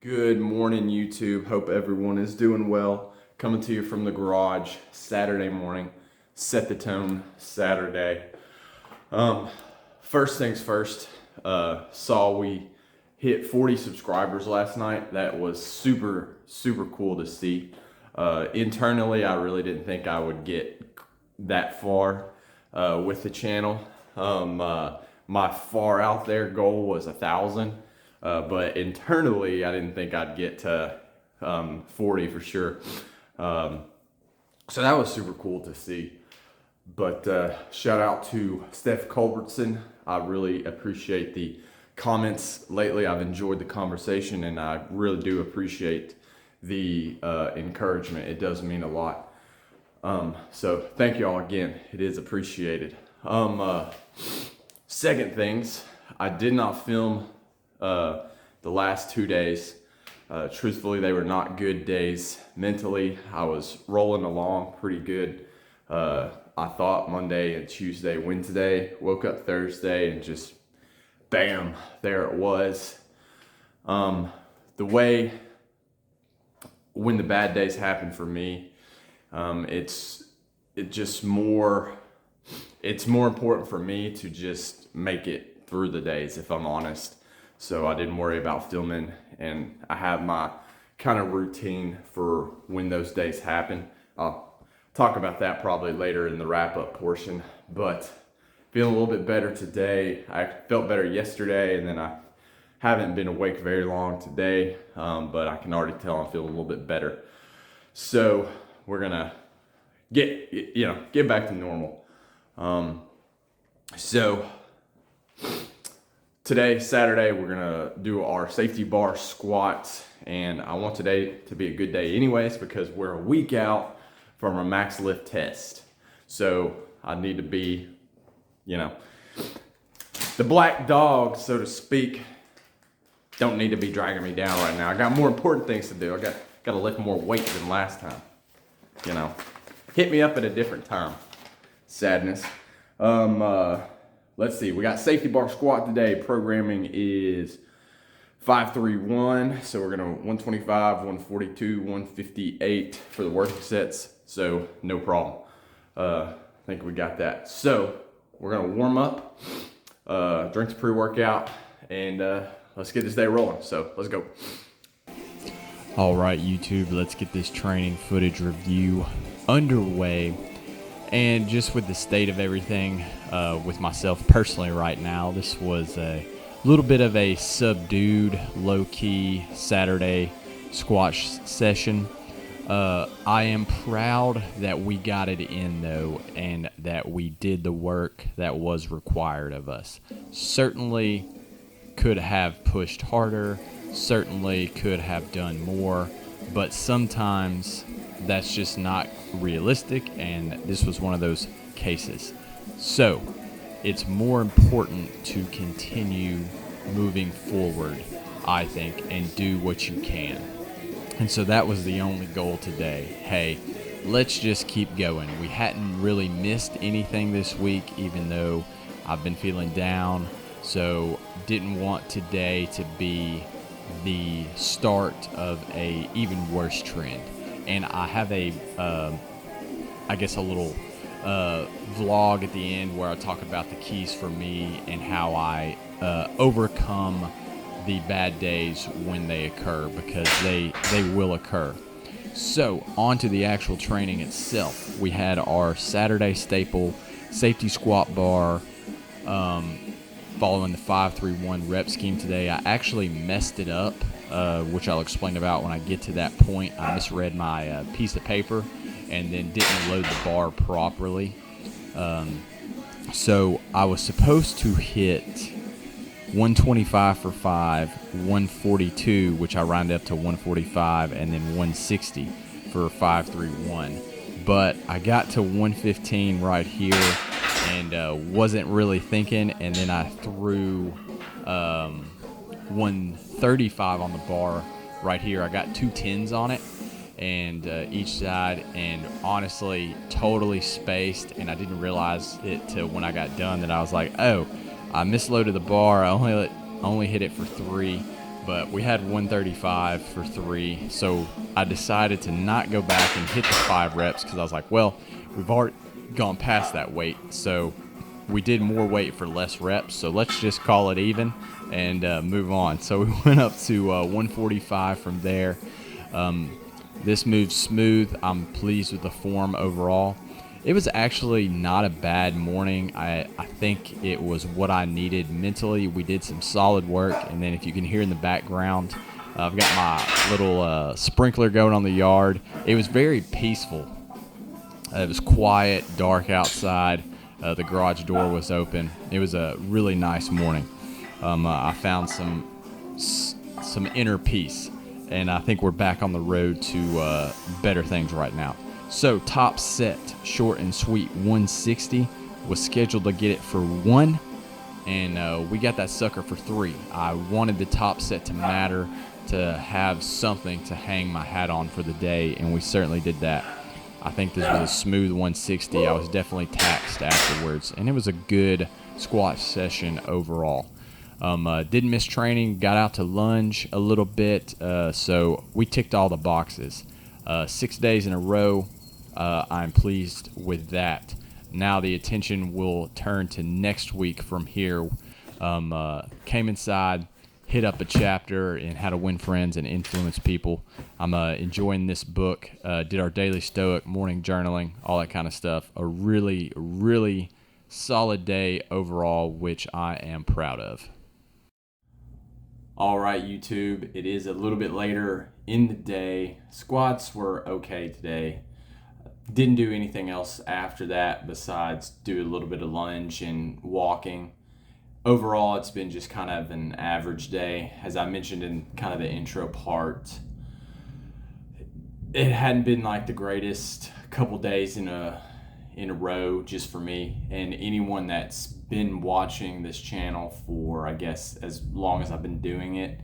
Good morning, YouTube. Hope everyone is doing well. Coming to you from the garage Saturday morning. Set the tone Saturday. First things first, saw we hit 40 subscribers last night. That was super cool to see. Internally, I really didn't think I would get that far with the channel. My far out there goal was 1,000. But internally, I didn't think I'd get to 40 for sure. So that was super cool to see. But shout out to Steph Culbertson. I really appreciate the comments lately. I've enjoyed the conversation, and I really do appreciate the encouragement. It does mean a lot. So thank you all again. It is appreciated. Second things, I did not film the last 2 days. Truthfully, they were not good days mentally. I was rolling along pretty good. I thought Monday and Tuesday, Wednesday, woke up Thursday and just bam, there it was. The way when the bad days happen for me, it's more important for me to just make it through the days, if I'm honest. So I didn't worry about filming, and I have my kind of routine for when those days happen. I'll talk about that probably later in the wrap-up portion, but feeling a little bit better today. I felt better yesterday, and then I haven't been awake very long today, but I can already tell I'm feeling a little bit better. So we're gonna get back to normal. Today, Saturday, we're gonna do our safety bar squats, and I want today to be a good day anyways because we're a week out from our max lift test. So I need to be, the black dog, so to speak, don't need to be dragging me down right now. I got more important things to do. I got to lift more weight than last time. Hit me up at a different time. Sadness. Let's see, we got safety bar squat today. Programming is 5-3-1. So we're gonna 125, 142, 158 for the working sets. So no problem. I think we got that. So we're gonna warm up, drink some pre-workout, and let's get this day rolling. So let's go. All right, YouTube, let's get this training footage review underway. And just with the state of everything with myself personally right now, this was a little bit of a subdued, low-key Saturday squash session. I am proud that we got it in, though, and that we did the work that was required of us. Certainly could have pushed harder, certainly could have done more, but sometimes that's just not realistic, and this was one of those cases. So it's more important to continue moving forward, I think, and do what you can. And so that was the only goal today. Hey, let's just keep going. We hadn't really missed anything this week, even though I've been feeling down, so didn't want today to be the start of a even worse trend. And I have a little vlog at the end where I talk about the keys for me and how I overcome the bad days when they occur, because they will occur. So on to the actual training itself. We had our Saturday staple safety squat bar following the 5-3-1 rep scheme today. I actually messed it up, which I'll explain about when I get to that point. I misread my piece of paper and then didn't load the bar properly. So I was supposed to hit 125 for 5, 142, which I rounded up to 145, and then 160 for 5-3-1. But I got to 115 right here and wasn't really thinking, and then I threw 135 on the bar right here. I got 2 10s on it, and each side, and honestly totally spaced, and I didn't realize it till when I got done that I was like, oh, I misloaded the bar. I only hit it for 3, but we had 135 for 3. So I decided to not go back and hit the 5 reps because I was like, well, we've already gone past that weight. So we did more weight for less reps. So let's just call it even and move on. So we went up to 145 from there. This moved smooth. I'm pleased with the form overall. It was actually not a bad morning. I think it was what I needed mentally. We did some solid work, and then if you can hear in the background, I've got my little sprinkler going on the yard. It was very peaceful. It was quiet, dark outside. The garage door was open. It was a really nice morning. I found some inner peace, and I think we're back on the road to better things right now. So top set, short and sweet, 160. Was scheduled to get it for 1, and we got that sucker for 3. I wanted the top set to matter, to have something to hang my hat on for the day, and we certainly did that. I think this was a smooth 160. I was definitely taxed afterwards, and it was a good squat session overall. Didn't miss training, got out to lunge a little bit, so we ticked all the boxes. 6 days in a row. I'm pleased with that. Now the attention will turn to next week from here. Came inside, hit up a chapter in How to Win Friends and Influence People. I'm enjoying this book. Did our daily Stoic, morning journaling, all that kind of stuff. A really, really solid day overall, which I am proud of. All right, YouTube, it is a little bit later in the day. Squats were okay today. Didn't do anything else after that besides do a little bit of lunge and walking. Overall, it's been just kind of an average day. As I mentioned in kind of the intro part, it hadn't been like the greatest couple days in a row just for me. And anyone that's been watching this channel for, I guess, as long as I've been doing it,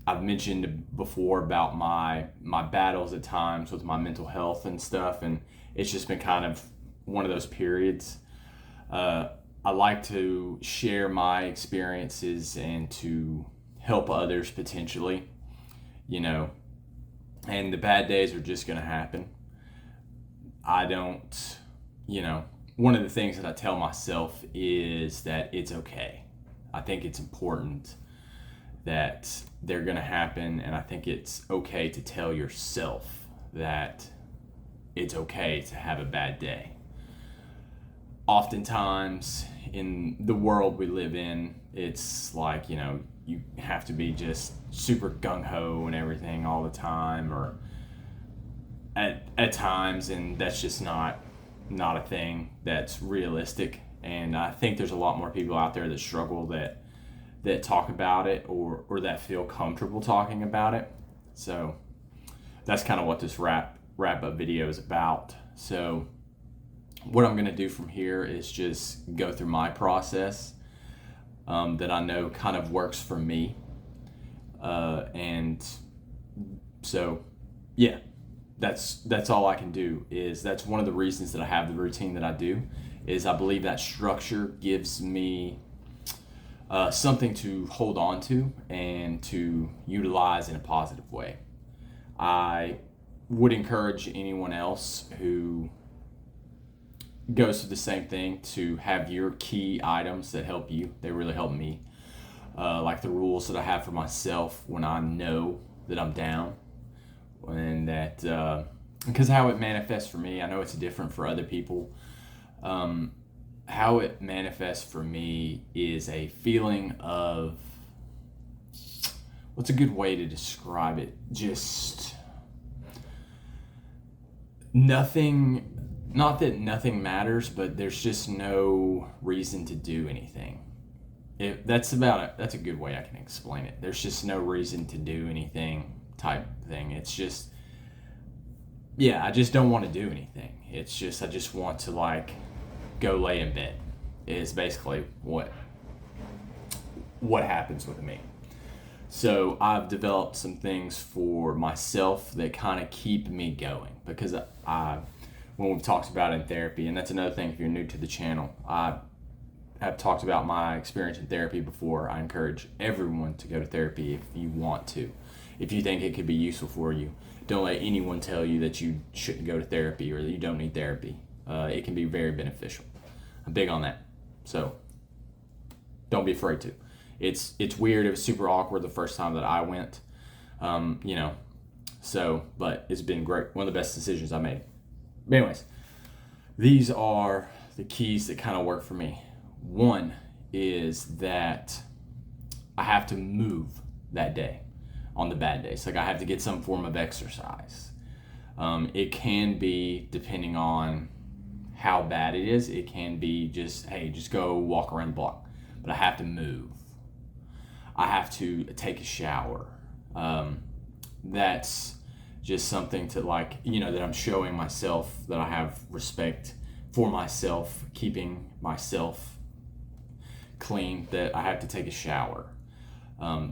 I've mentioned before about my battles at times with my mental health and stuff, and it's just been kind of one of those periods. I like to share my experiences and to help others potentially, and the bad days are just going to happen. I don't, one of the things that I tell myself is that it's okay. I think it's important that they're going to happen, and I think it's okay to tell yourself that it's okay to have a bad day. Oftentimes in the world we live in, it's like, you have to be just super gung-ho and everything all the time, or at times, and that's just not a thing that's realistic. And I think there's a lot more people out there that struggle that talk about it or that feel comfortable talking about it. So that's kind of what this wrap up video is about. So what I'm going to do from here is just go through my process that I know kind of works for me. And so, yeah, that's all I can do. That's one of the reasons that I have the routine that I do, is I believe that structure gives me something to hold on to and to utilize in a positive way. I would encourage anyone else who goes through the same thing to have your key items that help you. They really help me. Like the rules that I have for myself when I know that I'm down, and that because how it manifests for me, I know it's different for other people. How it manifests for me is a feeling of, what's a good way to describe it? Just nothing. Not that nothing matters, but there's just no reason to do anything. That's a good way I can explain it. There's just no reason to do anything type thing. It's just, I just don't want to do anything. It's just, I just want to go lay in bed is basically what happens with me. So I've developed some things for myself that kind of keep me going, because when we've talked about it in therapy, and that's another thing if you're new to the channel, I have talked about my experience in therapy before. I encourage everyone to go to therapy if you want to. If you think it could be useful for you, don't let anyone tell you that you shouldn't go to therapy or that you don't need therapy. It can be very beneficial. I'm big on that. So don't be afraid to. It's weird. It was super awkward the first time that I went, but it's been great. One of the best decisions I made. But anyways, these are the keys that kind of work for me. One is that I have to move that day on the bad days. Like I have to get some form of exercise. It can be, depending on how bad it is, it can be just go walk around the block. But I have to move. I have to take a shower. That's just something to that I'm showing myself that I have respect for myself, keeping myself clean, that I have to take a shower.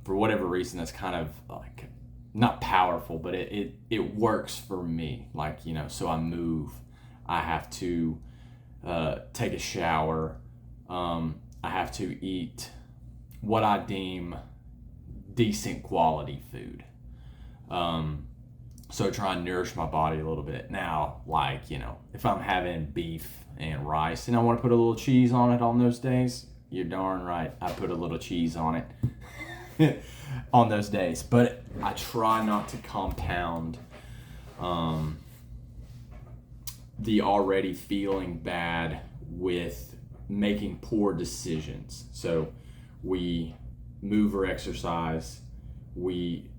For whatever reason, that's kind of not powerful, but it works for me. So I move. I have to take a shower. I have to eat what I deem decent quality food. So try and nourish my body a little bit. Now, if I'm having beef and rice and I want to put a little cheese on it on those days, you're darn right, I put a little cheese on it on those days. But I try not to compound the already feeling bad with making poor decisions. So we move or exercise, we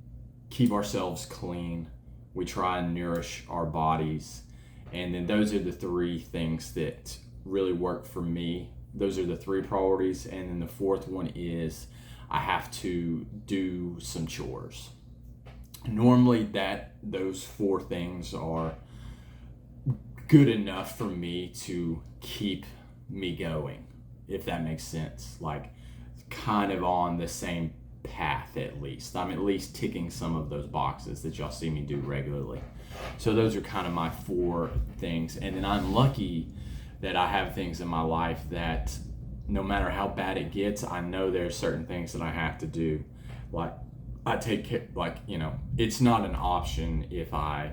keep ourselves clean, we try and nourish our bodies, and then those are the three things that really work for me. Those are the three priorities. And then the fourth one is I have to do some chores. Normally those four things are good enough for me to keep me going, if that makes sense. Kind of on the same path, at least. I'm at least ticking some of those boxes that y'all see me do regularly. So those are kind of my four things. And then I'm lucky that I have things in my life that no matter how bad it gets, I know there's certain things that I have to do. I take care, it's not an option if I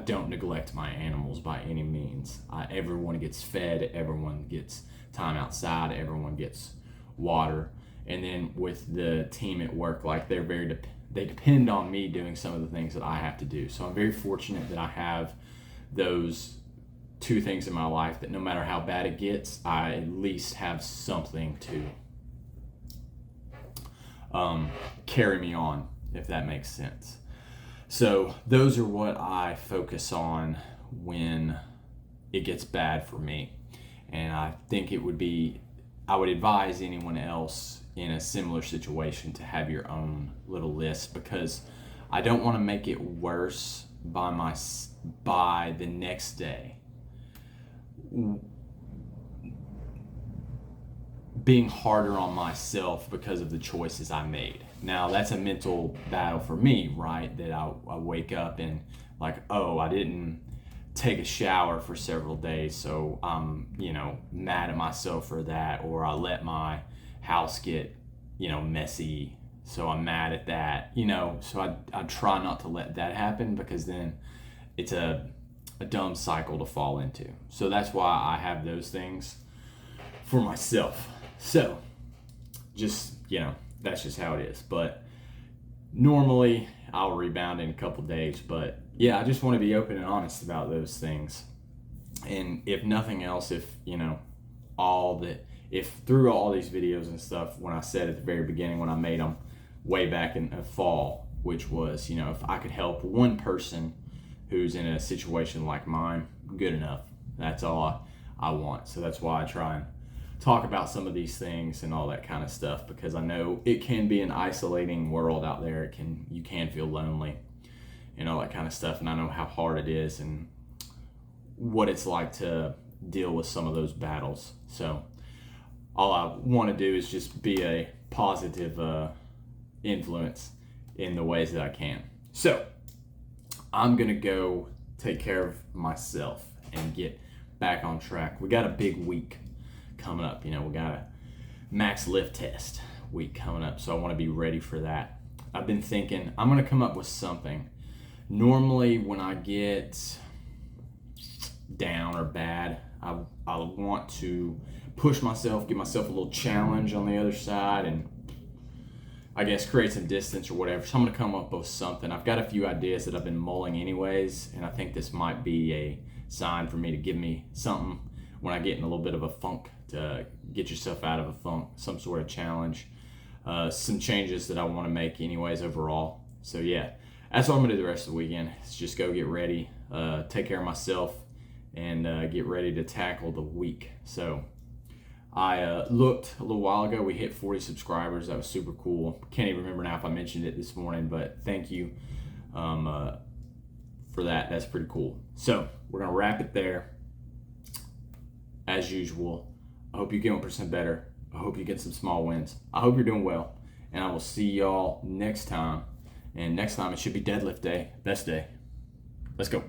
don't neglect my animals by any means. Everyone gets fed, everyone gets time outside, everyone gets water. And then with the team at work, they depend on me doing some of the things that I have to do. So I'm very fortunate that I have those two things in my life, that no matter how bad it gets, I at least have something to carry me on, if that makes sense. So those are what I focus on when it gets bad for me. And I think I would advise anyone else in a similar situation to have your own little list, because I don't want to make it worse by the next day being harder on myself because of the choices I made. Now that's a mental battle for me, right? That I wake up and I didn't take a shower for several days, so I'm mad at myself for that, or I let my house get messy, so I'm mad at that. So I try not to let that happen, because then it's a dumb cycle to fall into. So that's why I have those things for myself. So just that's just how it is. But normally I'll rebound in a couple days. But yeah, I just want to be open and honest about those things. And if nothing else, if through all these videos and stuff, when I said at the very beginning when I made them way back in the fall, which was, if I could help one person who's in a situation like mine, good enough. That's all I want. So that's why I try and talk about some of these things and all that kind of stuff, because I know it can be an isolating world out there. You can feel lonely and all that kind of stuff. And I know how hard it is and what it's like to deal with some of those battles. So all I want to do is just be a positive influence in the ways that I can. So I'm going to go take care of myself and get back on track. We got a big week coming up. We got to max lift test week coming up, so I want to be ready for that. I've been thinking I'm going to come up with something. Normally when I get down or bad, I want to push myself, give myself a little challenge on the other side, and I guess create some distance or whatever. So I'm going to come up with something. I've got a few ideas that I've been mulling anyways, and I think this might be a sign for me to give me something when I get in a little bit of a funk, to get yourself out of a funk, some sort of challenge, some changes that I want to make anyways overall. So yeah, that's what I'm going to do the rest of the weekend. Is just go get ready, take care of myself, and get ready to tackle the week. So I looked a little while ago, we hit 40 subscribers. That was super cool. Can't even remember now if I mentioned it this morning, but thank you for that. That's pretty cool. So we're going to wrap it there. As usual, I hope you get 1% better. I hope you get some small wins. I hope you're doing well. And I will see y'all next time. And next time it should be deadlift day. Best day. Let's go.